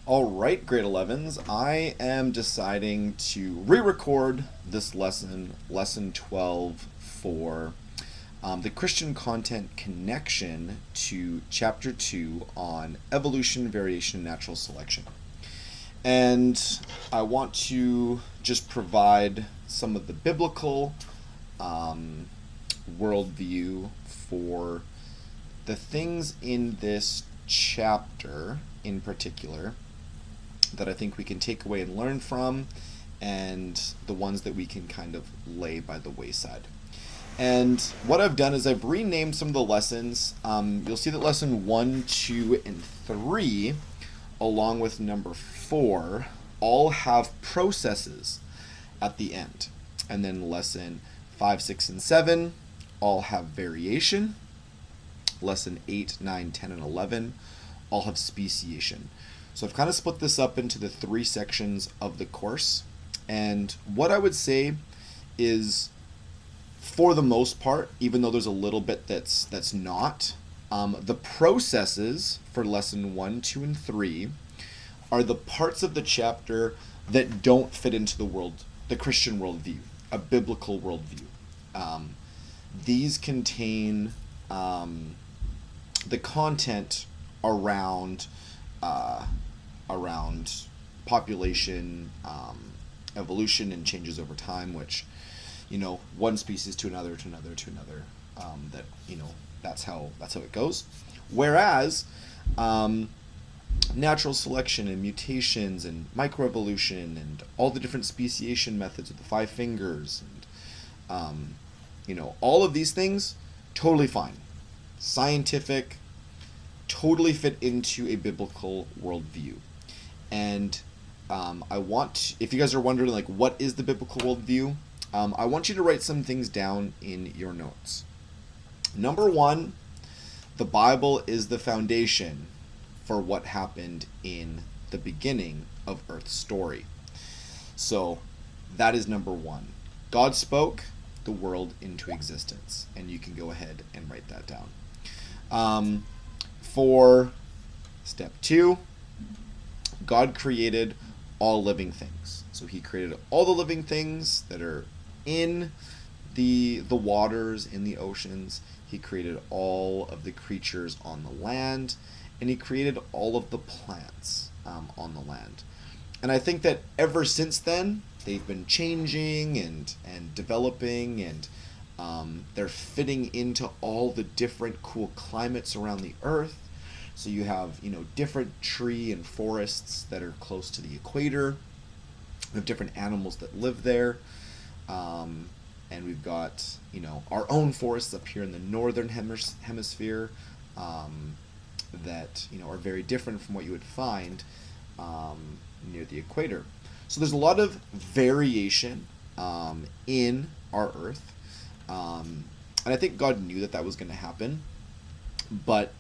All right, grade 11s, I am deciding to re-record this lesson, lesson 12, for the Christian content connection to chapter 2 on evolution, variation, and natural selection. And I want to just provide some of the biblical worldview for the things in this chapter in particular that I think we can take away and learn from, and the ones that we can kind of lay by the wayside. And what I've done is I've renamed some of the lessons. You'll see that lesson 1, 2, and 3, along with number 4, all have processes at the end. And then lesson 5, 6, and 7 all have variation. Lesson 8, 9, 10, and 11 all have speciation. So I've kind of split this up into the 3 sections of the course. And what I would say is, for the most part, even though there's a little bit that's not, the processes for lesson 1, 2, and 3 are the parts of the chapter that don't fit into the Christian worldview, a biblical worldview. These contain the content around population, evolution, and changes over time, which, one species to another, that, that's how it goes. Whereas natural selection and mutations and microevolution and all the different speciation methods with the 5 fingers and all of these things, totally fine, scientific, totally fit into a biblical worldview. And if you guys are wondering, what is the biblical worldview, I want you to write some things down in your notes. Number 1, the Bible is the foundation for what happened in the beginning of Earth's story. So that is number 1. God spoke the world into existence, and you can go ahead and write that down. For step 2, God created all living things. So he created all the living things that are in the waters, in the oceans. He created all of the creatures on the land, and he created all of the plants on the land. And I think that ever since then, they've been changing and developing, and they're fitting into all the different cool climates around the earth. So you have, different tree and forests that are close to the equator. We have different animals that live there. And we've got, our own forests up here in the northern hemisphere that, are very different from what you would find near the equator. So there's a lot of variation in our earth. And I think God knew that was going to happen. But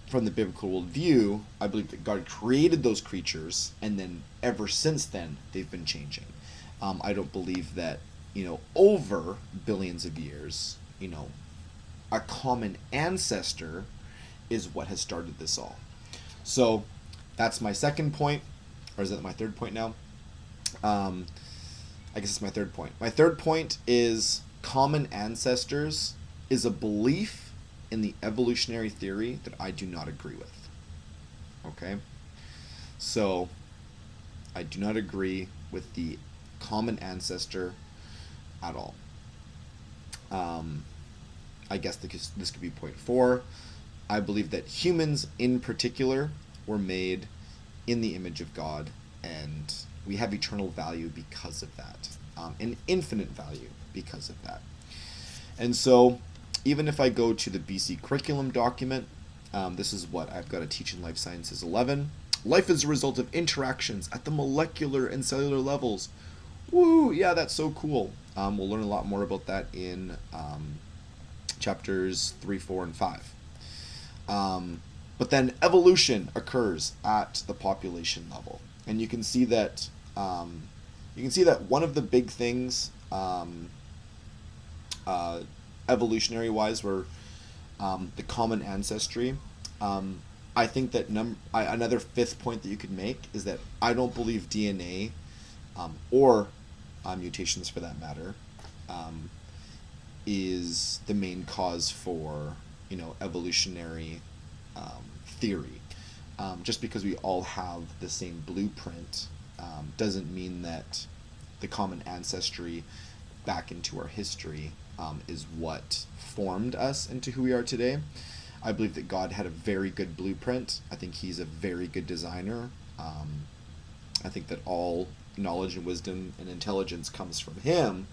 from the biblical worldview, I believe that God created those creatures, and then ever since then, they've been changing. I don't believe that, over billions of years, a common ancestor is what has started this all. So that's my second point, or is that my third point now? I guess it's my third point. My third point is common ancestors is a belief in the evolutionary theory that I do not agree with. Okay? So, I do not agree with the common ancestor at all. I guess this could be point 4. I believe that humans in particular were made in the image of God, and we have eternal value because of that, an infinite value because of that. And so, even if I go to the BC curriculum document, this is what I've got to teach in Life Sciences 11. Life is a result of interactions at the molecular and cellular levels. Woo! Yeah, that's so cool. We'll learn a lot more about that in chapters 3, 4, and 5. But then evolution occurs at the population level, and you can see that one of the big things evolutionary wise were the common ancestry. I think that another fifth point that you could make is that I don't believe DNA, or mutations for that matter, is the main cause for evolutionary theory. Just because we all have the same blueprint doesn't mean that the common ancestry back into our history is what formed us into who we are today. I believe that God had a very good blueprint. I think he's a very good designer. I think that all knowledge and wisdom and intelligence comes from him.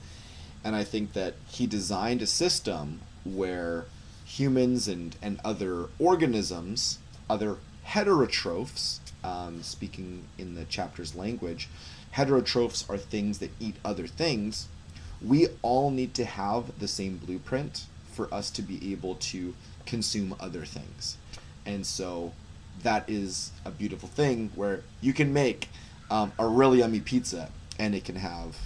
And I think that he designed a system where humans and other organisms, other heterotrophs, speaking in the chapter's language, heterotrophs are things that eat other things. We all need to have the same blueprint for us to be able to consume other things. And so that is a beautiful thing where you can make a really yummy pizza and it can have,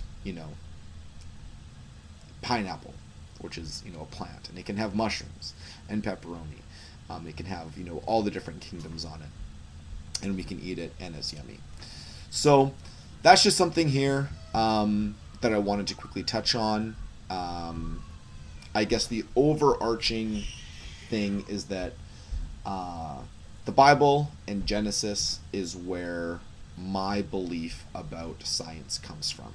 pineapple, which is, a plant, and it can have mushrooms and pepperoni. It can have, all the different kingdoms on it, and we can eat it and it's yummy. So that's just something here that I wanted to quickly touch on. I guess the overarching thing is that the Bible and Genesis is where my belief about science comes from.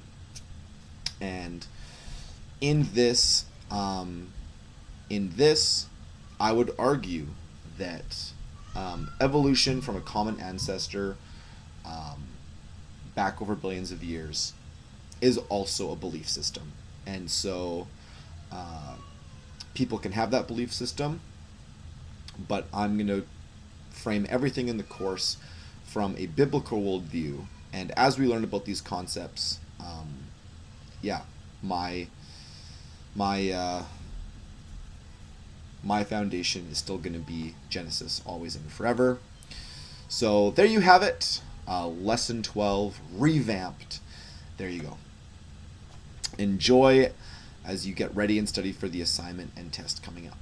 And in this, I would argue that evolution from a common ancestor back over billions of years is also a belief system. And so people can have that belief system, but I'm going to frame everything in the course from a biblical worldview. And as we learn about these concepts, my foundation is still going to be Genesis, always and forever. So there you have it. Lesson 12 revamped. There you go. Enjoy as you get ready and study for the assignment and test coming up.